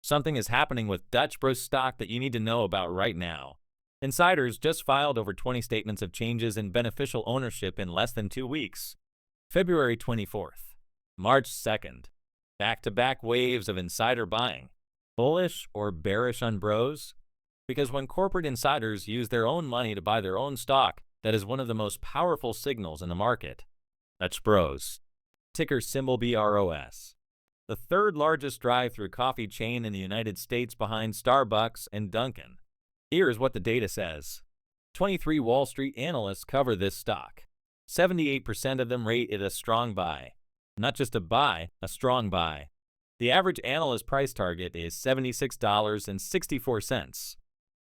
Something is happening with Dutch Bros stock that you need to know about right now. Insiders just filed over 20 statements of changes in beneficial ownership in less than 2 weeks. February 24th, March 2nd. Back-to-back waves of insider buying. Bullish or bearish on Bros? Because when corporate insiders use their own money to buy their own stock, that is one of the most powerful signals in the market. Dutch Bros. Ticker symbol BROS. The third largest drive-through coffee chain in the United States behind Starbucks and Dunkin'. Here is what the data says. 23 Wall Street analysts cover this stock. 78% of them rate it a strong buy. Not just a buy, a strong buy. The average analyst price target is $76.64.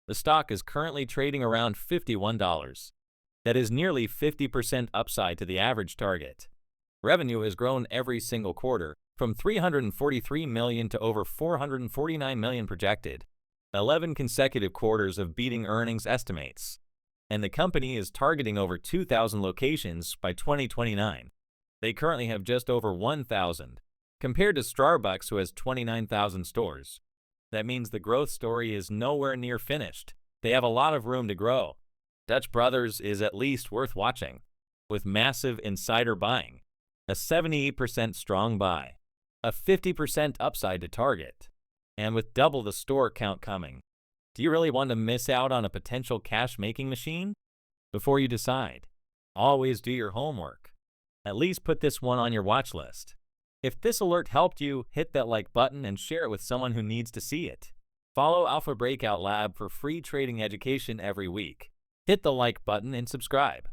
The stock is currently trading around $51. That is nearly 50% upside to the average target. Revenue has grown every single quarter, from $343 million to over $449 million projected. 11 consecutive quarters of beating earnings estimates. And the company is targeting over 2,000 locations by 2029. They currently have just over 1,000, compared to Starbucks, who has 29,000 stores. That means the growth story is nowhere near finished. They have a lot of room to grow. Dutch Brothers is at least worth watching. With massive insider buying, a 78% strong buy, a 50% upside to target, and with double the store count coming. Do you really want to miss out on a potential cash-making machine? Before you decide, always do your homework. At least put this one on your watch list. If this alert helped you, hit that like button and share it with someone who needs to see it. Follow Alpha Breakout Lab for free trading education every week. Hit the like button and subscribe.